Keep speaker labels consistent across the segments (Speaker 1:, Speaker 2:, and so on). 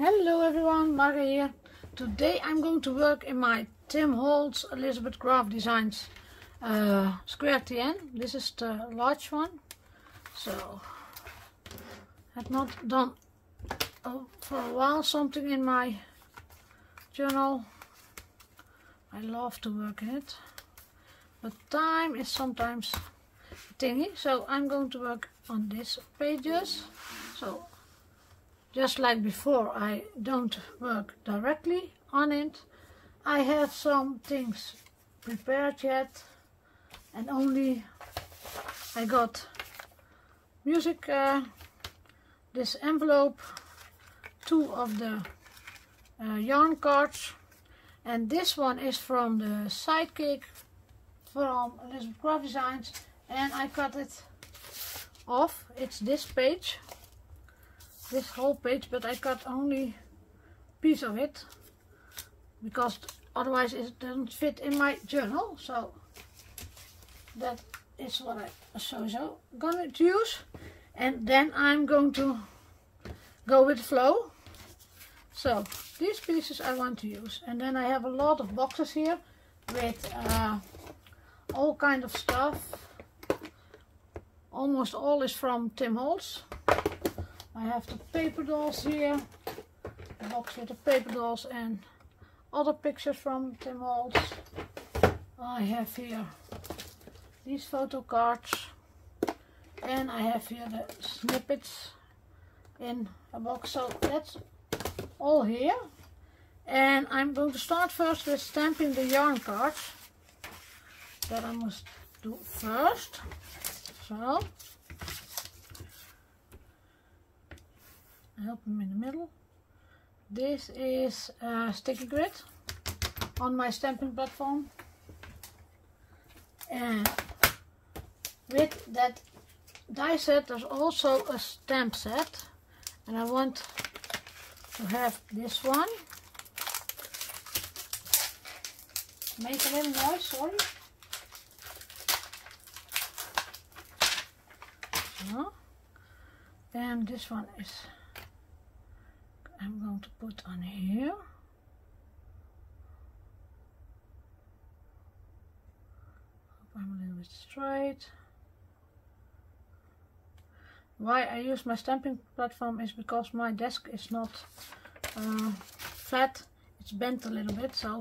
Speaker 1: Hello everyone, Marga here. Today I'm going to work in my Tim Holtz Elizabeth Craft Designs square TN. This is the large one. So I've not done for a while something in my journal. I love to work in it, but time is sometimes thingy. So I'm going to work on these pages. So just like before, I don't work directly on it. I have some things prepared yet, and only I got music, this envelope, 2 of the yarn cards, and this one is from the Sidekick from Elizabeth Craft Designs, and I cut it off. It's this page, this whole page, but I cut only a piece of it because otherwise it doesn't fit in my journal. So that is what I so gonna use, and then I'm going to go with the flow. So these pieces I want to use, and then I have a lot of boxes here with all kind of stuff. Almost all is from Tim Holtz. I have the paper dolls here, the box with the paper dolls and other pictures from Tim Holtz. I have here these photo cards, and I have here the snippets in a box. So that's all here, and I'm going to start first with stamping the yarn cards. That I must do first. So I help them in the middle. This is sticky grid on my stamping platform, and with that die set there's also a stamp set, and I want to have this one. Make a little noise, sorry. So, and this one is I'm going to put on here. Hope I'm a little bit straight. Why I use my stamping platform is because my desk is not flat, it's bent a little bit, so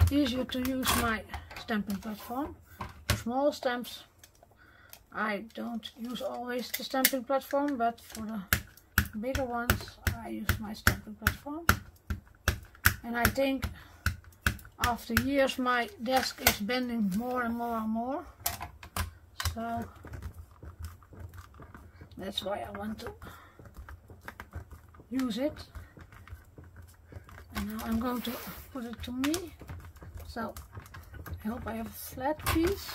Speaker 1: easier to use my stamping platform. For small stamps I don't use always the stamping platform, but for the bigger ones I use my stamping platform. And I think after years my desk is bending more and more and more, so that's why I want to use it. And now I'm going to put it to me. So I hope I have a flat piece.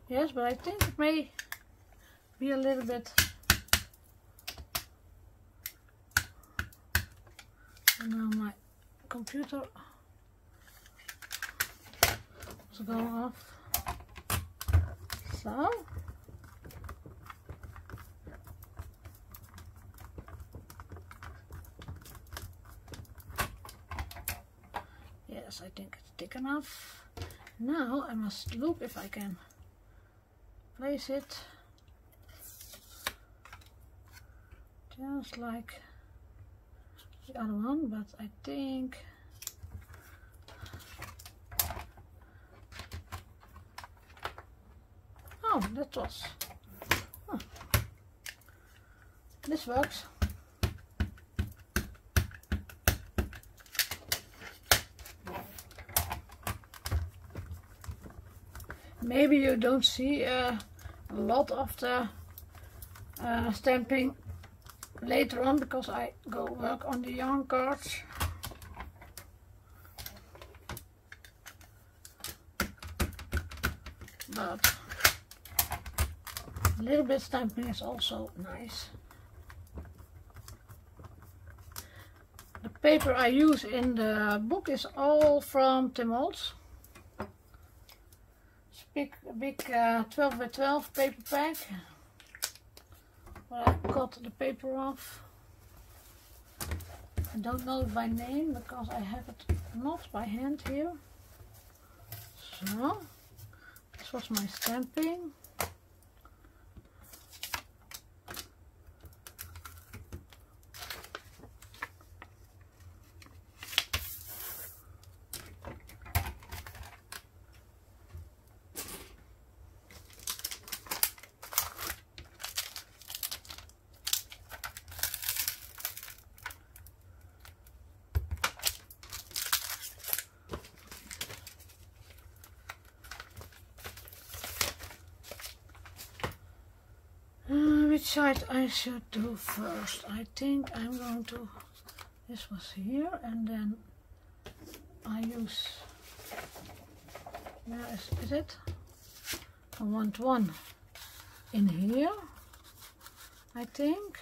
Speaker 1: Yes, but I think it may be a little bit. And now my computer is going off. So yes, I think it's thick enough. Now I must look if I can place it just like the other one, but I think that was this works. Maybe you don't see a lot of the stamping later on because I go work on the yarn cards. But a little bit stamping is also nice. The paper I use in the book is all from Tim Holtz. Big 12 by 12 paper pack. But I cut the paper off. I don't know it by name because I have it not by hand here. So, this was my stamping. Which side I should do first? I think I'm going to, this was here, and then I use, where is it? I want one in here, I think,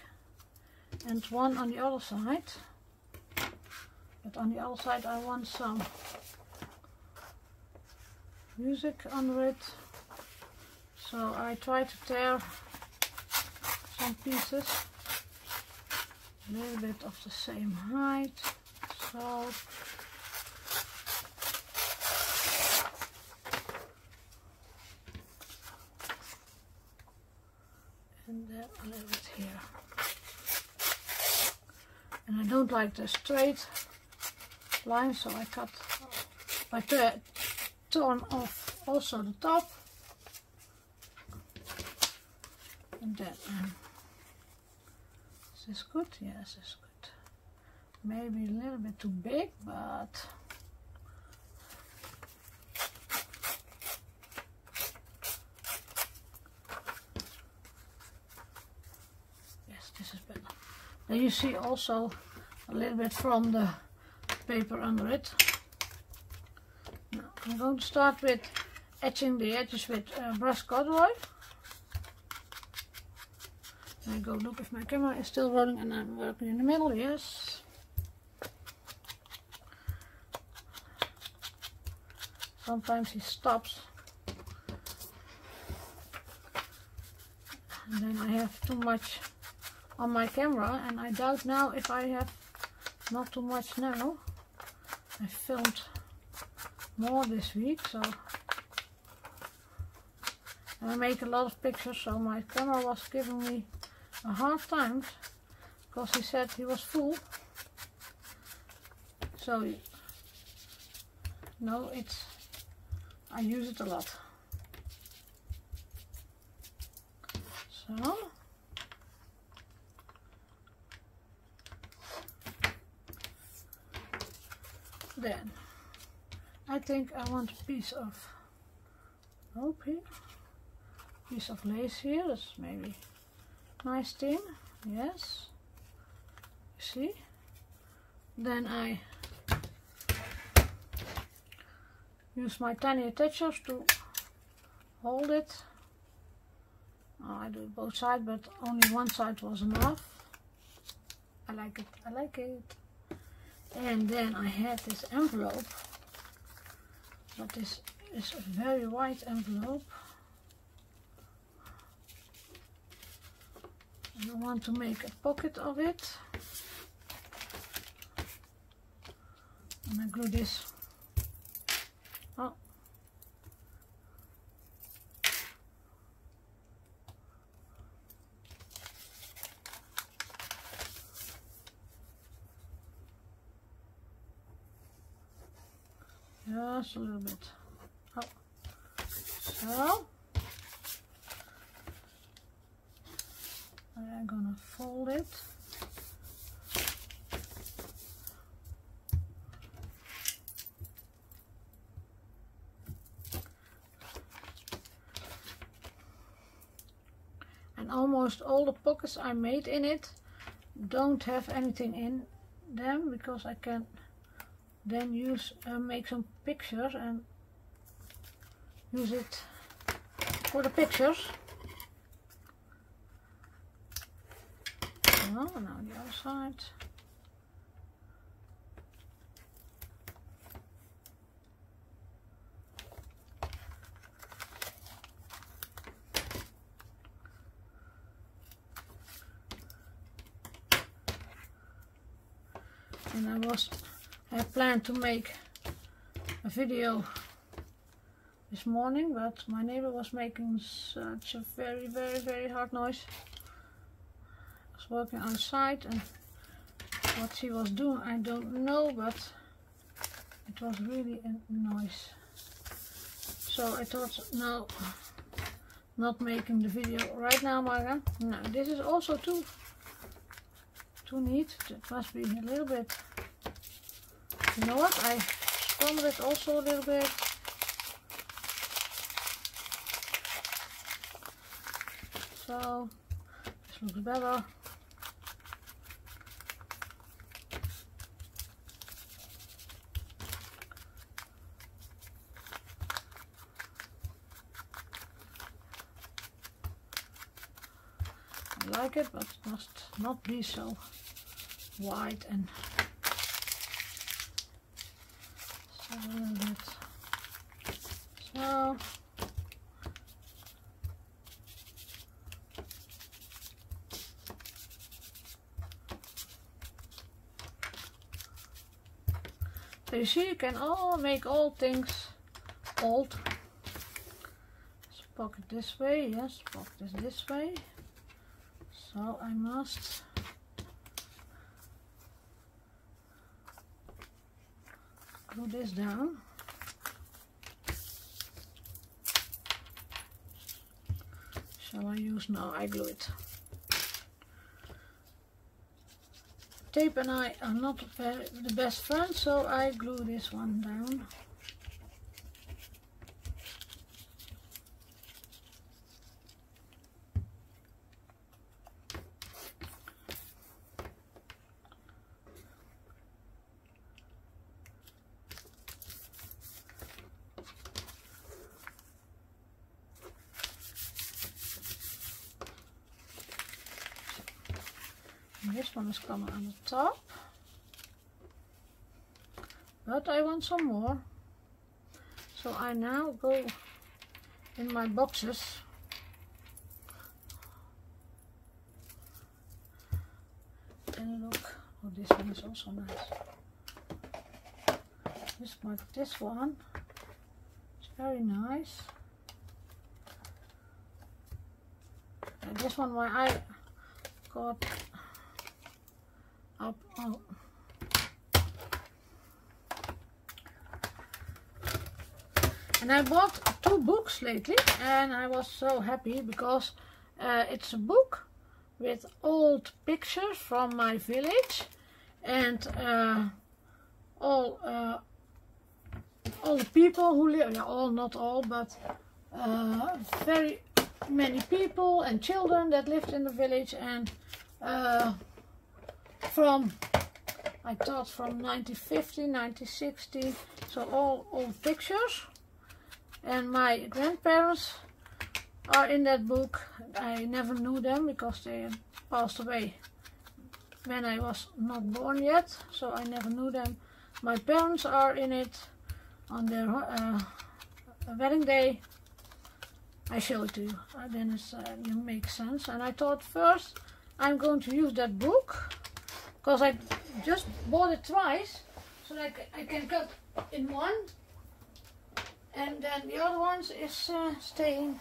Speaker 1: and one on the other side. But on the other side I want some music under it, so I try to tear some pieces a little bit of the same height, so and then a little bit here. And I don't like the straight line, so I cut, I torn off also the top, and then is this good? Yes, it's good. Maybe a little bit too big, but yes, this is better. Then you see also a little bit from the paper under it. Now I'm going to start with etching the edges with brush corduroy. I go look if my camera is still rolling and I'm working in the middle, yes. Sometimes he stops. And then I have too much on my camera, and I doubt now if I have not too much now. I filmed more this week, so and I make a lot of pictures, so my camera was giving me a hard time because he said he was full. So no, it's, I use it a lot. So then I think I want a piece of rope here, piece of lace here. That's maybe nice thing, yes, you see. Then I use my tiny attachers to hold it. Oh, I do it both sides, but only one side was enough. I like it, I like it. And then I had this envelope, but this is a very wide envelope. And I want to make a pocket of it. And I glue this. Oh. Just a little bit. Oh. So. I'm gonna fold it. And almost all the pockets I made in it don't have anything in them, because I can then use make some pictures and use it for the pictures. Oh, now the other side. I had planned to make a video this morning, but my neighbor was making such a very hard noise. I was working outside, and what she was doing I don't know, but it was really a noise. So I thought, no, not making the video right now, Marga. No, this is also too neat. It must be a little bit. You know what? I scrambled it also a little bit. So this looks better. I like it, but it must not be so wide and so a little bit. So you see, you can make all things old. Let's pocket this way, yes, pocket this way. So I must glue this down. Shall I use now? I glue it. Tape and I are not the best friends, so I glue this one down. This one is coming on the top, but I want some more, so I now go in my boxes and look. Oh, this one is also nice. This one is very nice, and this one where I got up. Oh. And I bought 2 books lately, and I was so happy because it's a book with old pictures from my village, and all the people who live, yeah, all, not all, but very many people and children that lived in the village, and I thought from 1950, 1960, so all old pictures. And my grandparents are in that book. I never knew them because they passed away when I was not born yet, so I never knew them. My parents are in it on their wedding day. I show it to you, then it makes sense. And I thought first I'm going to use that book, because I just bought it twice, so that I can cut in one, and then the other ones is staying.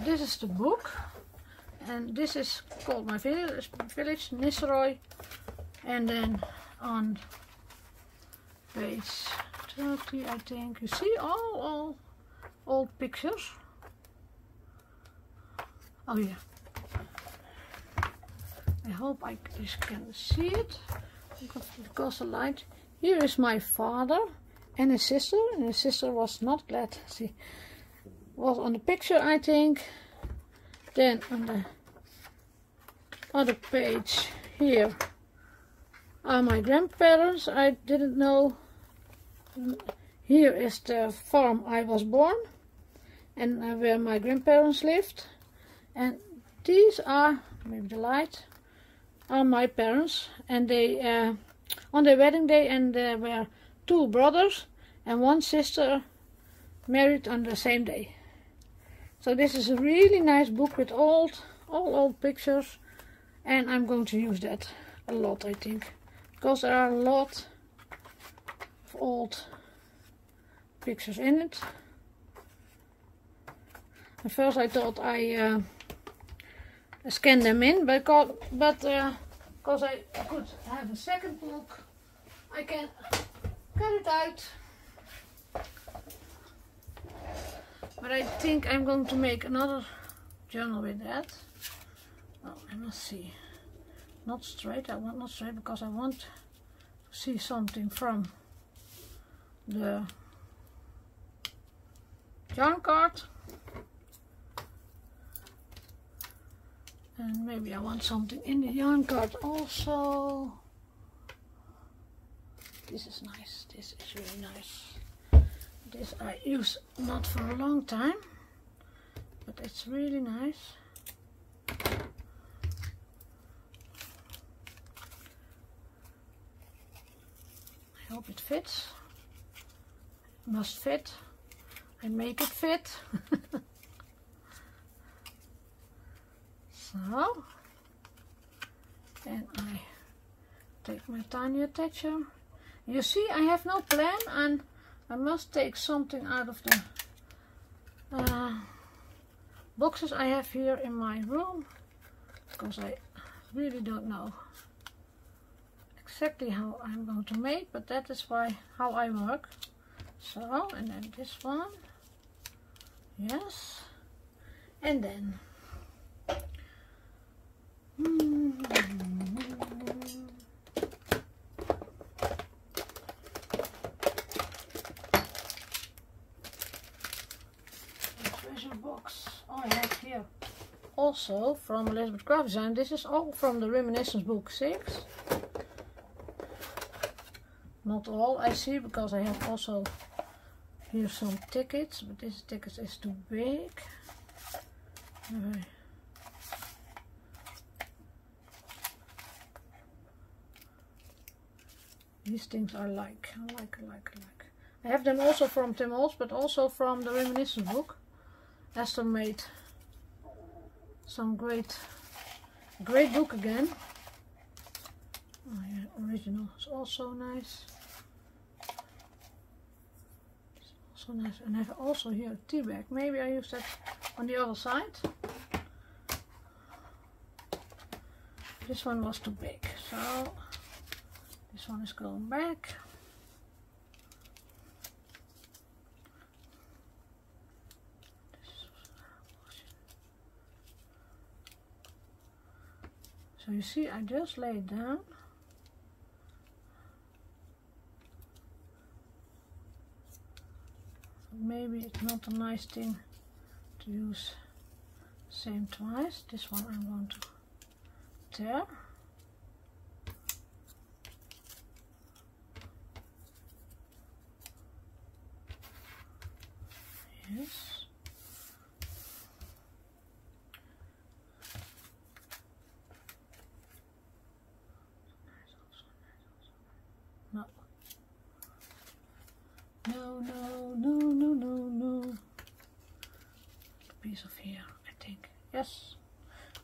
Speaker 1: This is the book, and this is called my village, Nisroy, and then on page 30, I think, you see all old pictures. Oh yeah. I hope you can see it because the light. Here is my father and his sister was not glad. She was on the picture, I think. Then on the other page here are my grandparents. I didn't know. Here is the farm I was born, and where my grandparents lived. And these are, maybe the light, are my parents, and they on their wedding day, and there were 2 brothers and 1 sister married on the same day. So this is a really nice book with all old pictures, and I'm going to use that a lot, I think, because there are a lot of old pictures in it. At first I thought I scan them in, because I could have a second book, I can cut it out. But I think I'm going to make another journal with that. Oh, I must see. Not straight, I want not straight because I want to see something from the yarn card. And maybe I want something in the yarn card also. This is nice, this is really nice. This I use not for a long time, but it's really nice. I hope it fits. It must fit. I make it fit. So, and I take my tiny attacher. You see, I have no plan, and I must take something out of the boxes I have here in my room, because I really don't know exactly how I'm going to make, but that is how I work. So, and then this one, yes, and then treasure box I have here, also from Elizabeth Craft Design. This is all from the Reminiscence book 6. Not all I see, because I have also here some tickets, but this ticket is too big. These things I like. I have them also from Tim Holtz, but also from the Reminiscence book. Esther made some great book again. Oh yeah, original is also nice. It's also nice, and I have also here a tea bag. Maybe I use that on the other side. This one was too big, so this one is going back. So you see, I just lay it down. Maybe it's not a nice thing to use same twice. This one I'm going to tear. Yes. No. No. A piece of here, I think. Yes.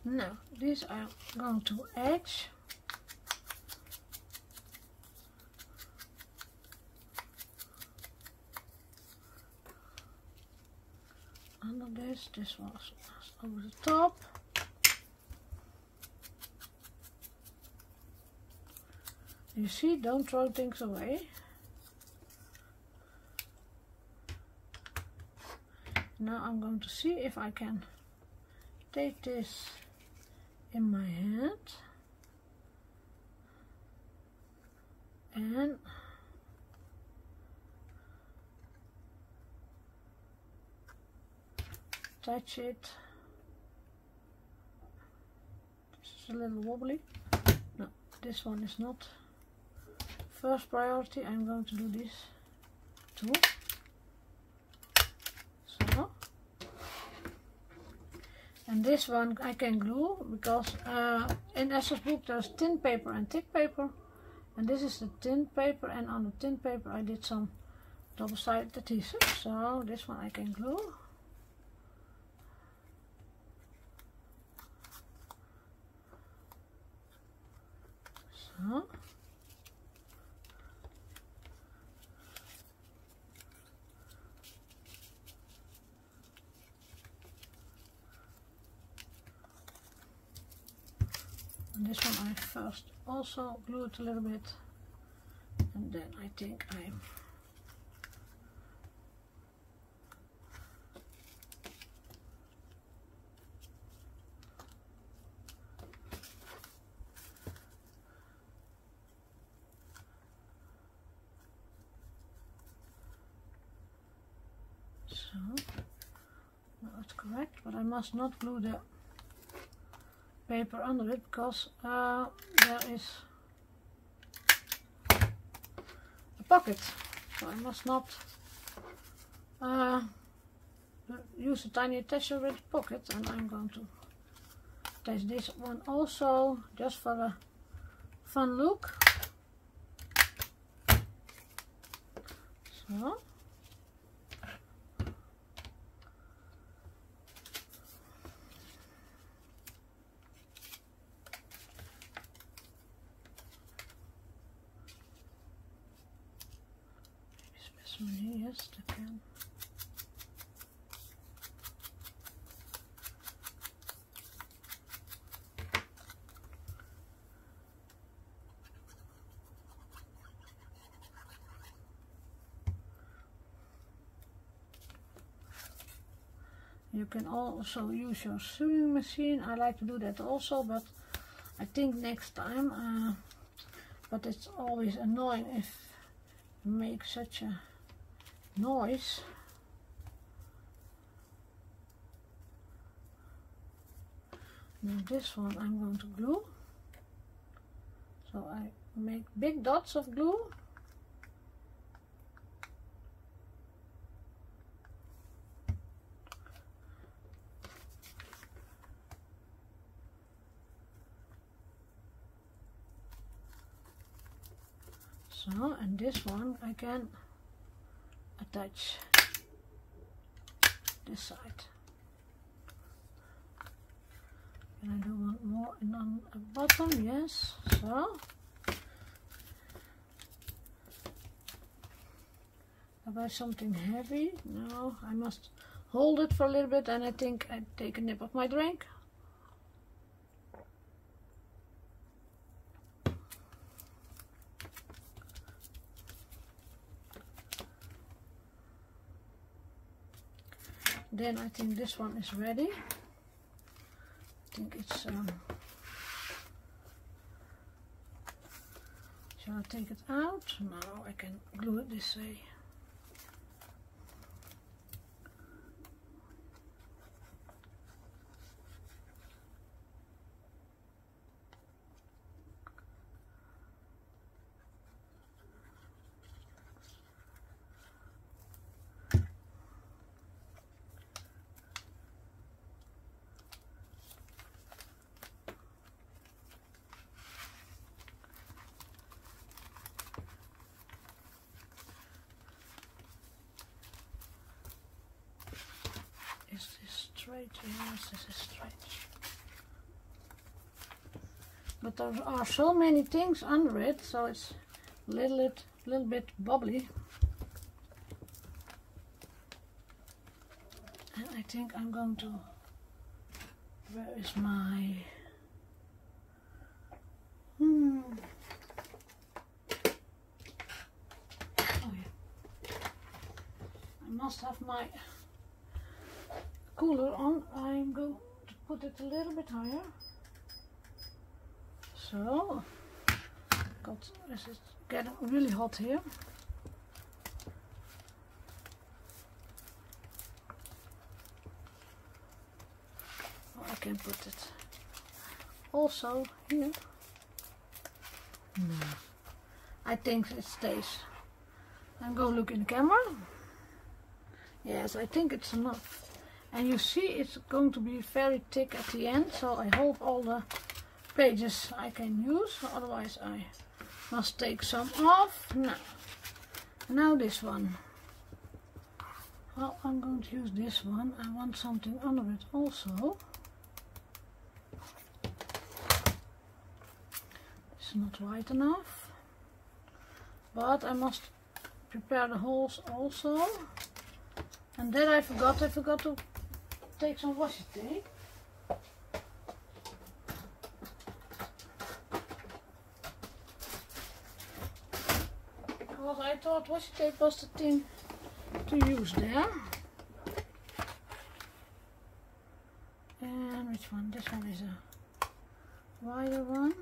Speaker 1: Now, these are going to edge. Under this was over the top. You see, don't throw things away. Now I'm going to see if I can take this in my hand and touch it. This is a little wobbly. No, this one is not first priority. I'm going to do this too. So, and this one I can glue, because in Esther's book there's thin paper and thick paper, and this is the thin paper, and on the thin paper I did some double-sided adhesive, so this one I can glue. So, this one I first also glue it a little bit, and then I think I'm so, no, that's correct, but I must not glue the paper under it because there is a pocket, so I must not use a tiny attacher with a pocket, and I'm going to attach this one also just for a fun look. So. Yes, I can. You can also use your sewing machine. I like to do that also, but I think next time. But it's always annoying if you make such a noise. Now this one I'm going to glue. So I make big dots of glue. So, and this one I can attach this side. Can I do one more and on the bottom? Yes. So about something heavy? No, I must hold it for a little bit, and I think I take a nip of my drink. Then I think this one is ready. I think it's shall I take it out? No, I can glue it this way. Is this straight? Yes, this is straight. But there are so many things under it, so it's a little bit bubbly. And I think I'm going to. Where is my? Oh yeah. I must have my cooler on. I'm going to put it a little bit higher. So, God, this is getting really hot here. Oh, I can put it also here. No, I think it stays. I'm going to look in the camera. Yes, I think it's enough. And you see it's going to be very thick at the end, so I hope all the pages I can use, otherwise I must take some off. Now this one. Well, I'm going to use this one. I want something under it also. It's not wide enough, but I must prepare the holes also. And then I forgot to take some washi tape. thought washi tape was the thing to use there. And which one? This one is a wider one.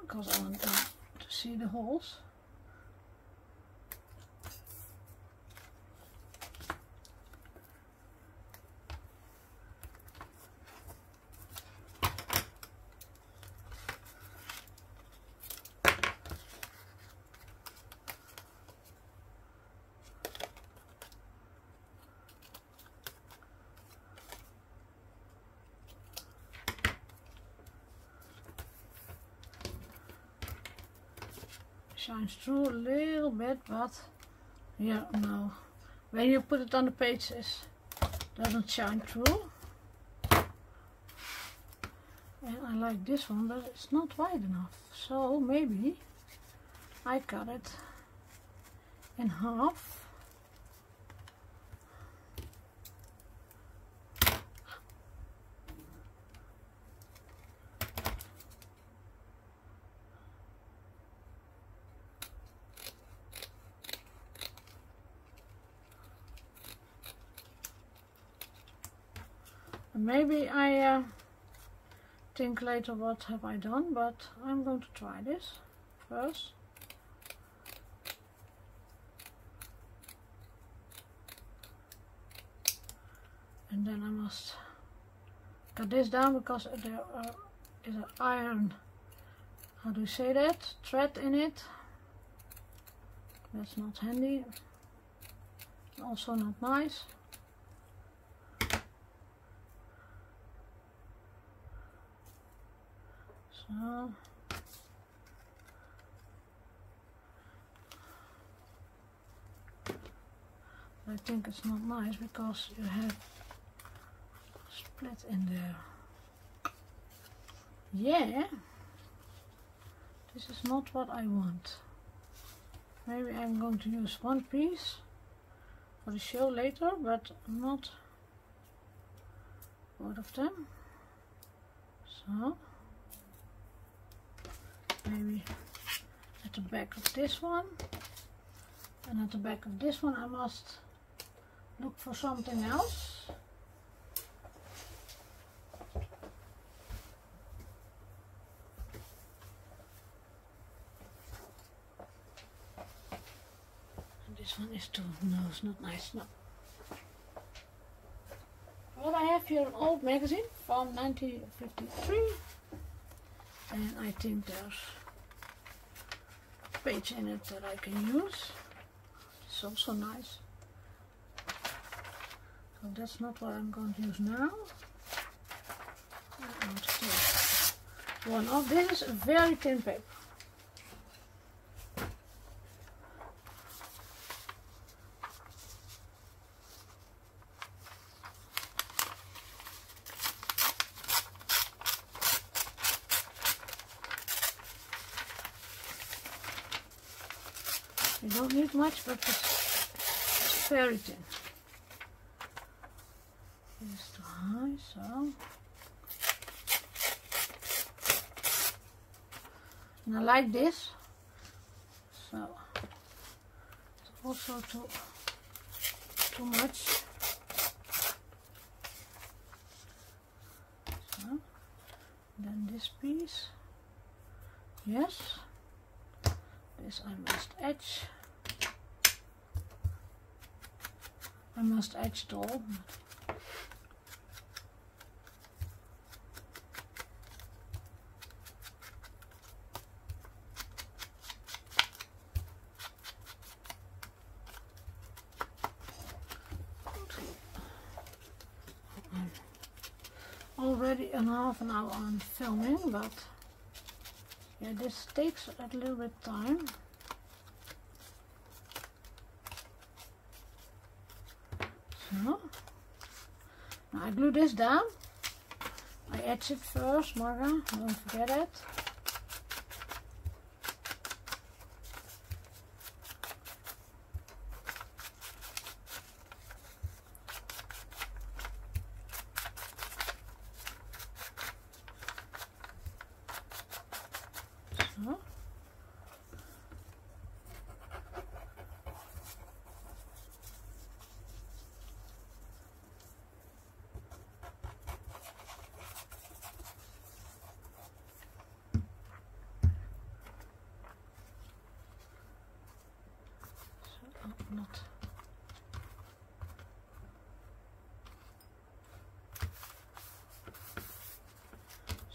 Speaker 1: Because I want to see the holes. Shines through a little bit, but yeah, no. When you put it on the page, it doesn't shine through. And I like this one, but it's not wide enough. So maybe I cut it in half. Maybe I think later what have I done, but I'm going to try this first. And then I must cut this down because there is an iron, how do you say that, thread in it. That's not handy, also not nice. So I think it's not nice because you have a split in there. Yeah, this is not what I want. Maybe I'm going to use one piece for the show later, but not both of them. So maybe at the back of this one, and at the back of this one I must look for something else. And this one is too, no, it's not nice, no. Well, I have here an old magazine from 1953. And I think there's a page in it that I can use. It's also nice. So that's not what I'm going to use now. I'm going to take one off. This is a very thin paper. You don't need much, but it's very thin. It's too high, so. And I like this, so it's also too much. So, then this piece, yes. This I must edge. I must edge it all. Already a half an hour on filming, but yeah, this takes a little bit time. So, now I glue this down. I edge it first, Marga, don't forget it.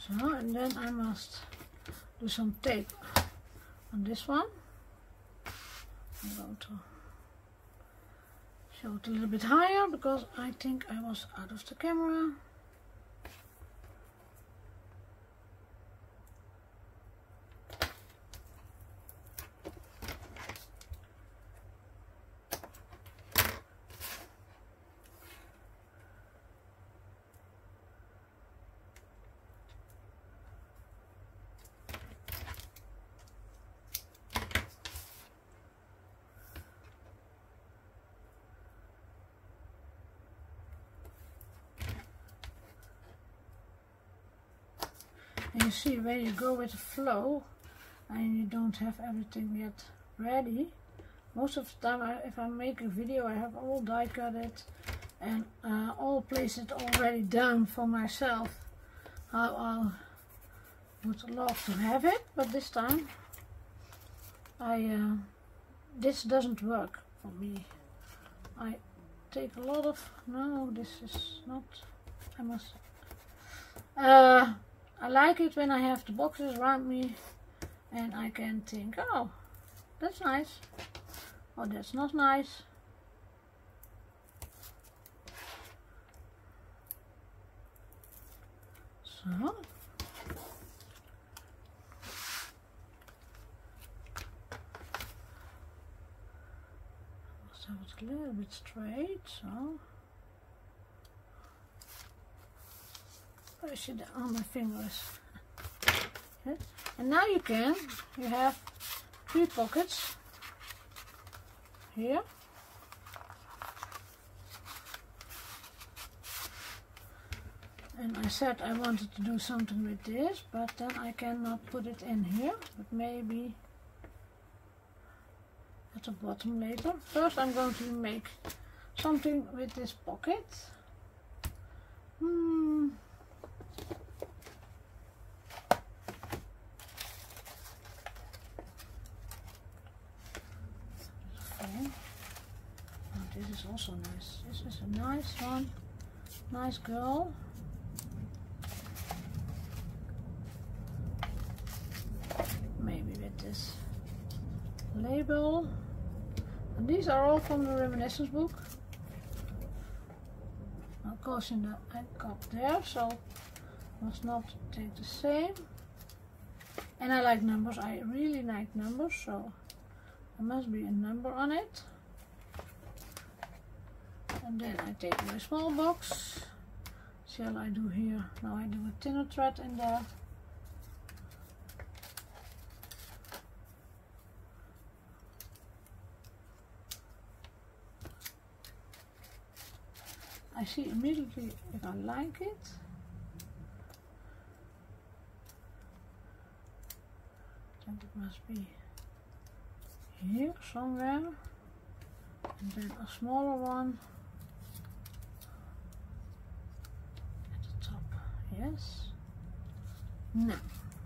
Speaker 1: So, and then I must do some tape on this one. I'm going to show it a little bit higher because I think I was out of the camera. And you see, when you go with the flow and you don't have everything yet ready, most of the time if I make a video I have all die cut it and all place it already down for myself how I would love to have it, but this time this doesn't work for me. I take a lot of, no, this is not, I must I like it when I have the boxes around me and I can think, oh, that's nice, oh, that's not nice. So, must have it a little bit straight, so. I see that on my fingers. Yes. And now you have 3 pockets here. And I said I wanted to do something with this, but then I cannot put it in here, but maybe at the bottom later. First I'm going to make something with this pocket. This is also nice. This is a nice one. Nice girl. Maybe with this label. And these are all from the reminiscence book. Of course in the cup there, so must not take the same. And I like numbers. I really like numbers, so there must be a number on it. And then I take my small box. Shall I do here? Now I do a thinner thread in there. I see immediately if I like it. Then it must be here somewhere. And then a smaller one. Yes. Now,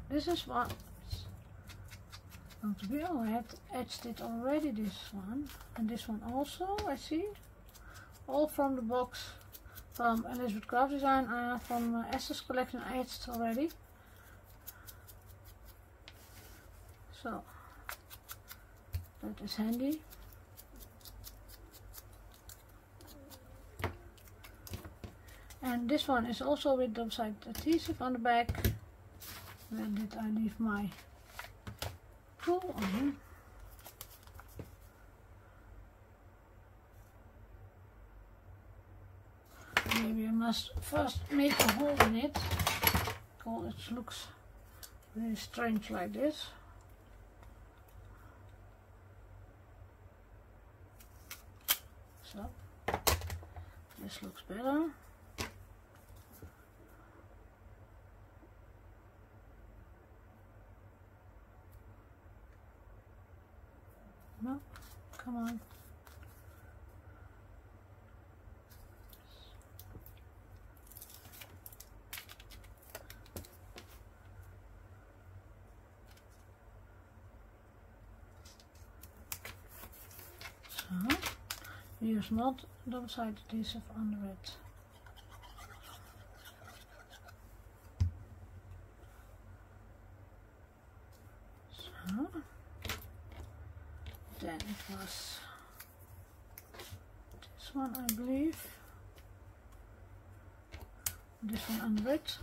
Speaker 1: this is what it's going to be. Oh, I had etched it already, this one. And this one also, I see. All from the box from Elizabeth Craft Design, from Esther's collection, I etched already. So, that is handy. And this one is also with double-sided adhesive on the back. Where did I leave my tool on? Maybe I must first make a hole in it, because it looks really strange like this. So, this looks better. No, come on. So, use not double-sided adhesive under it. Then it was this one, I believe. This one under it.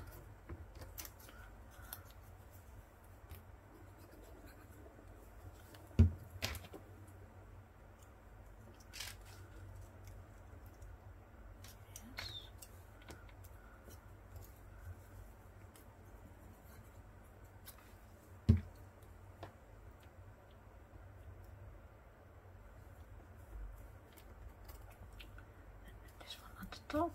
Speaker 1: Top.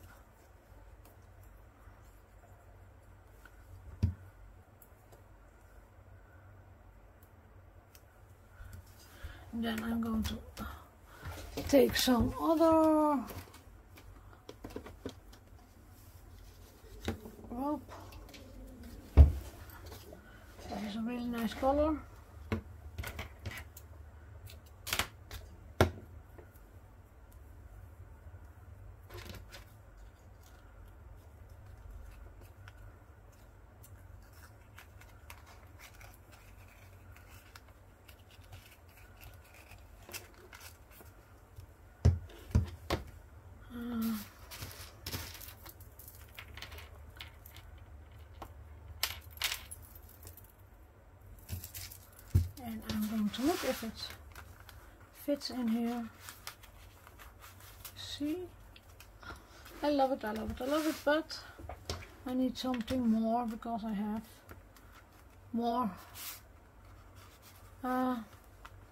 Speaker 1: And then I'm going to take some other rope. That is a really nice color. And I'm going to look if it fits in here. See? I love it, I love it, I love it, but I need something more because I have more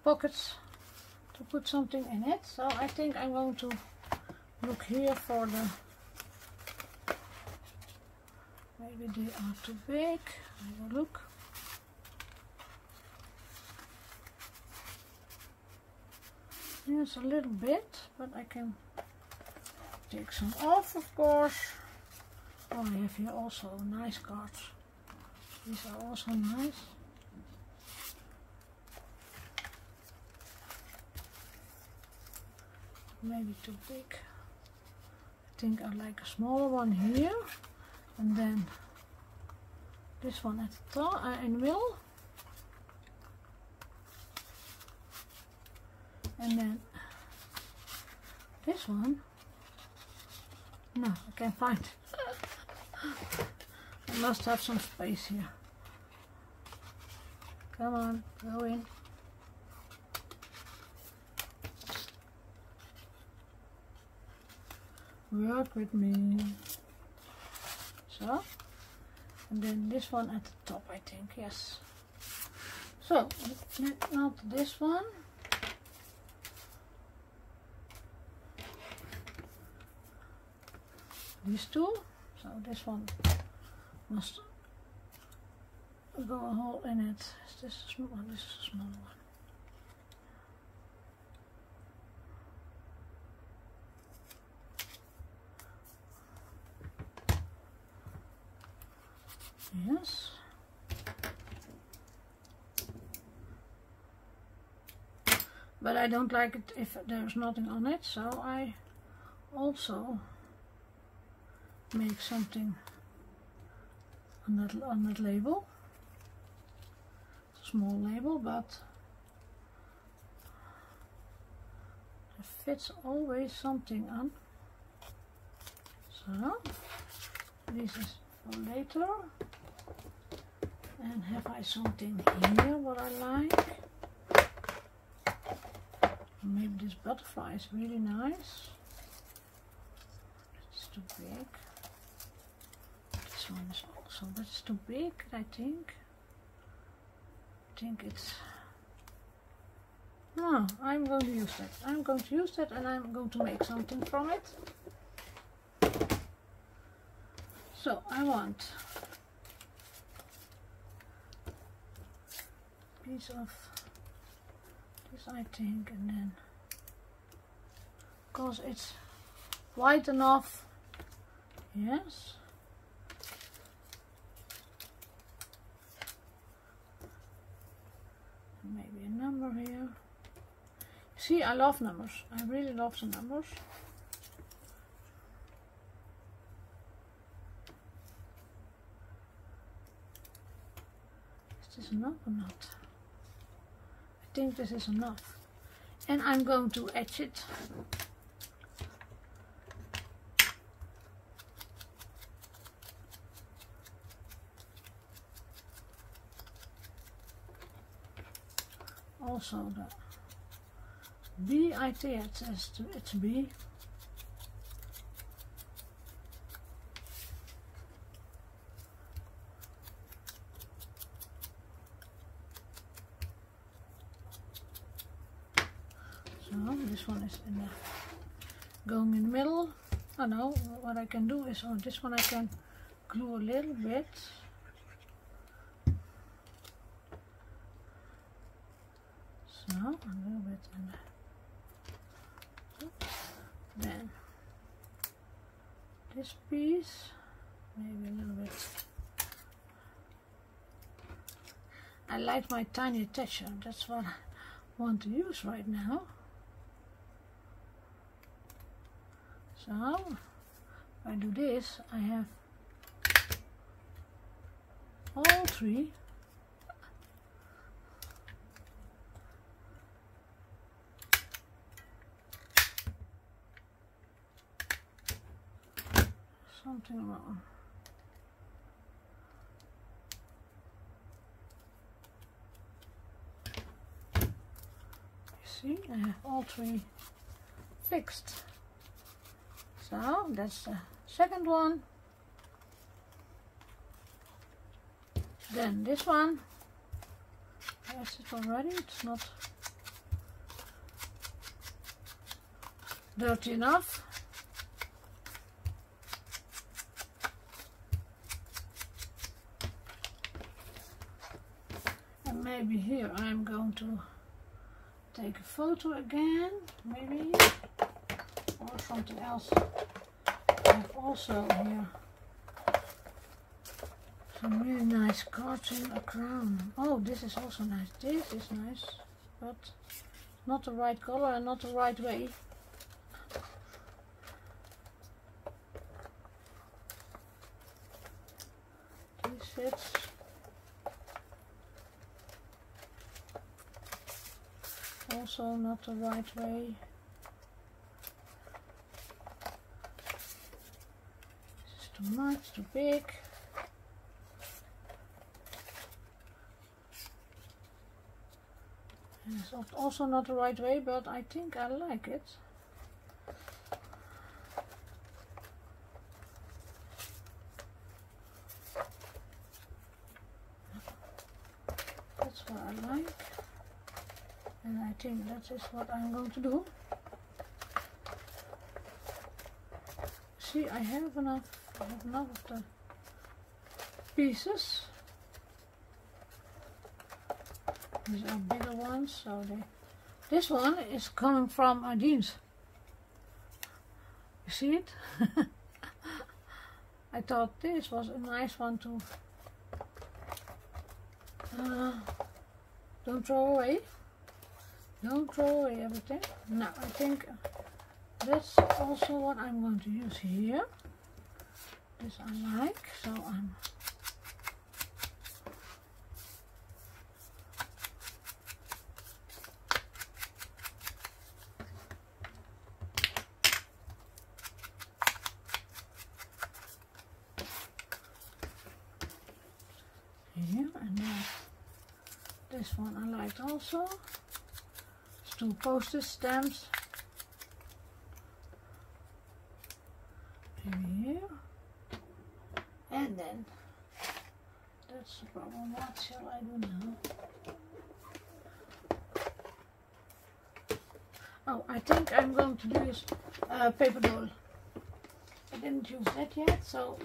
Speaker 1: pockets to put something in it. So I think I'm going to look here for the, maybe they are too big. I will look. Yes, a little bit, but I can take some off, of course. Oh, I have here also nice cards. These are also nice. Maybe too big. I think I like a smaller one here, and then this one at the top, in the middle. And then this one, no, I can't find. I must have some space here. Come on, go in. Work with me. So, and then this one at the top, I think, yes. So, not this one. These two, so this one must go a hole in it. Is this a small one? This is a small one. Yes. But I don't like it if there's nothing on it, so I also make something on that label. It's a small label, but there fits always something on. So this is for later. And have I something here what I like? Maybe this butterfly is really nice. It's too big. This one is also, that's too big, I think. I think it's, no, I'm going to use that. I'm going to use that and I'm going to make something from it. So I want a piece of this, I think, and then because it's wide enough, yes. Maybe a number here. See, I love numbers. I really love the numbers. Is this enough or not? think this is enough. And I'm going to etch it. Also the B, I think it says it's B. So this one is in the, going in the middle. Oh no, what I can do is on this one I can glue a little bit. So a little bit in the, then this piece, maybe a little bit. I like my tiny texture, that's what I want to use right now. So if I do this, I have all three. Something wrong. You see, I have all three fixed. So that's the second one. Then this one. Yes, it's already. It's not dirty enough. And maybe here I'm going to take a photo again, maybe, or something else. I have also here some really nice cards in a crown. Oh, this is also nice. This is nice, but not the right color and not the right way. This fits. Also not the right way. This is too much, too big. And it's also not the right way, but I think I like it. That's what I like. And I think that is what I'm going to do. See, I have enough of the pieces. These are bigger ones, so this one is coming from our jeans. You see it? I thought this was a nice one to don't throw away. Don't throw away everything. No, I think that's also what I'm going to use here. This I like, so I'm here, and then this one I liked also. It's 2 postage stamps. Maybe here. And then that's the problem. What shall I do now? Oh, I think I'm going to use paper doll. I didn't use that yet, so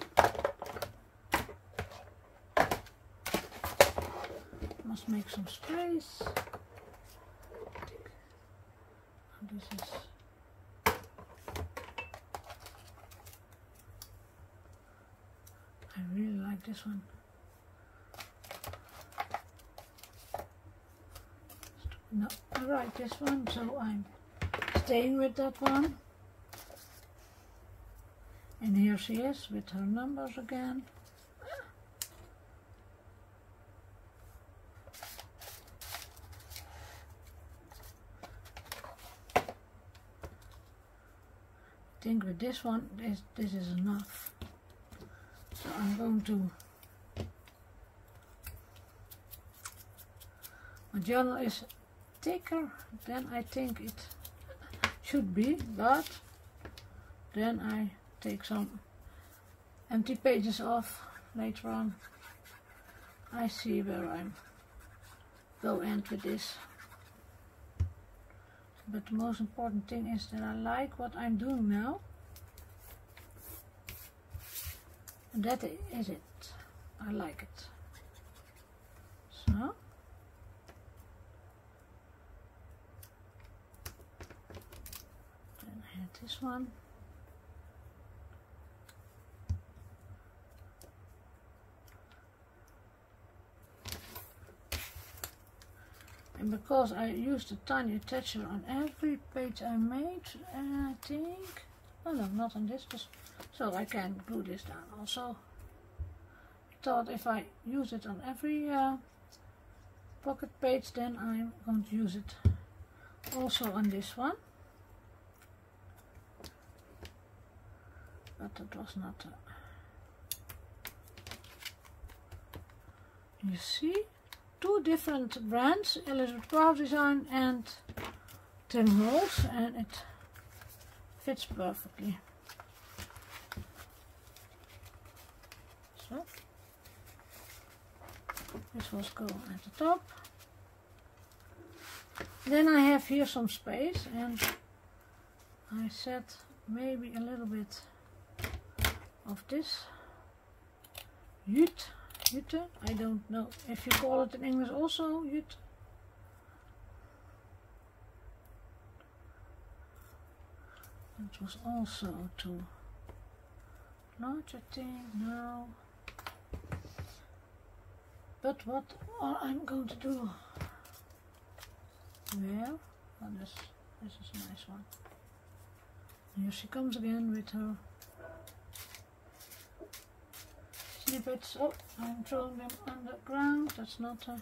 Speaker 1: must make some space. This is I really like this one. No, I like this one, so I'm staying with that one. And here she is with her numbers again. think with this one, this is enough. So I'm going to, my journal is thicker than I think it should be, but then I take some empty pages off later on. I see where I'm go end with this. But the most important thing is that I like what I'm doing now. And that is it. I like it. So. Then I had this one. And because I used a tiny attacher on every page I made, I think, oh no, not on this, just so I can glue this down also. I thought if I use it on every pocket page, then I'm going to use it also on this one. But that was not, you see? Two different brands, Elizabeth Craft Design and Tim Holtz, and it fits perfectly. So this was going at the top. Then I have here some space, and I set maybe a little bit of this jute. I don't know if you call it in English also jute. It was also too large, I think. No. But what I'm going to do? Well, oh, this is a nice one. Here she comes again with her snippets. Oh, I'm throwing them on the ground. That's not a...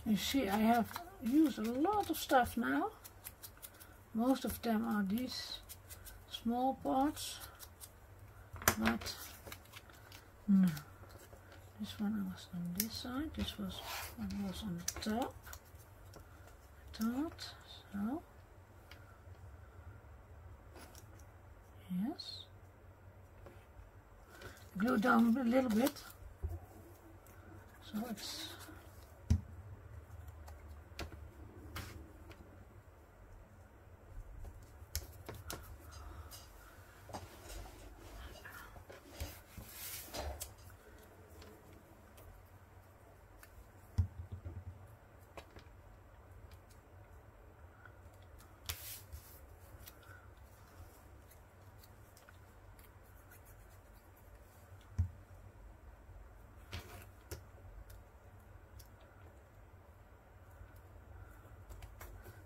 Speaker 1: You see, I have used a lot of stuff now. Most of them are these small parts, but no. This one was on this side, this one was on the top. I thought so. Yes. Glue down a little bit, so it's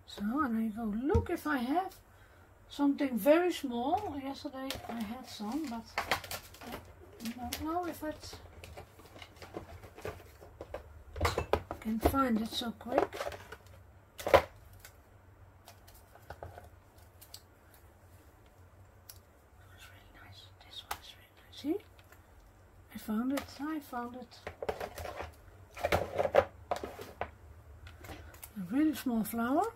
Speaker 1: so, and I go look if I have something very small. Yesterday I had some, but I don't know if I can find it so quick. It's really nice. This one is really nice. See? I found it. I found it. A really small flower.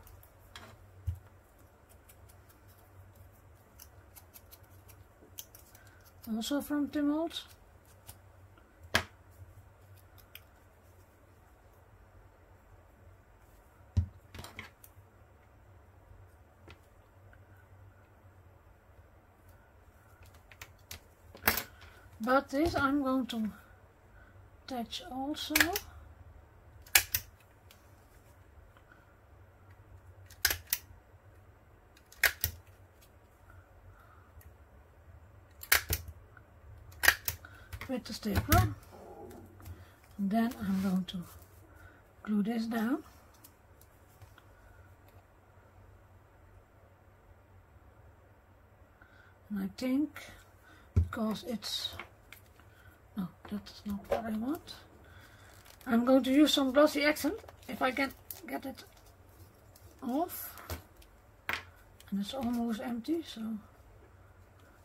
Speaker 1: Also from Tim Holtz. But this I'm going to attach also. with the stapler. And then I'm going to glue this down. And I think, because it's, no, that's not what I want. I'm going to use some glossy accent, if I can get it off. And it's almost empty, so,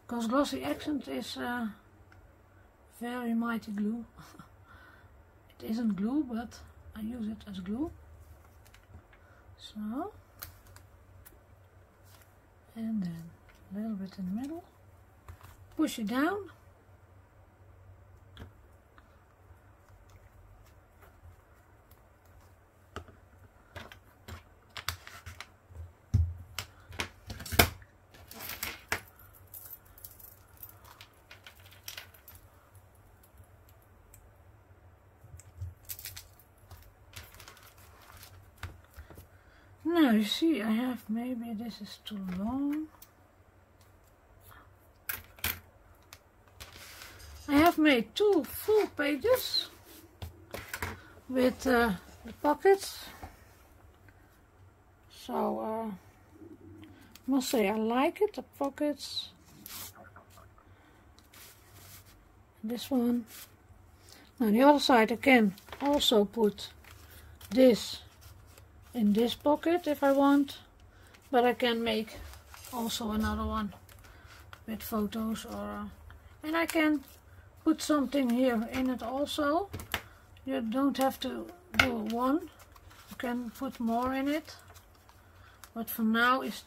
Speaker 1: because glossy accent is very mighty glue. It isn't glue, but I use it as glue. So, and then a little bit in the middle, push it down. Now you see, I have, maybe this is too long. I have made 2 full pages with the pockets. So I must say I like it, the pockets. This one. Now the other side I can also put this in this pocket if I want, but I can make also another one with photos, or and I can put something here in it also. You don't have to do one, you can put more in it, but for now is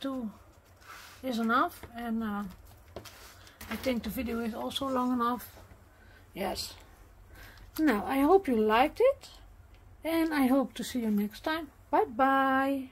Speaker 1: enough. And I think the video is also long enough. Yes. Now I hope you liked it, and I hope to see you next time. Bye bye.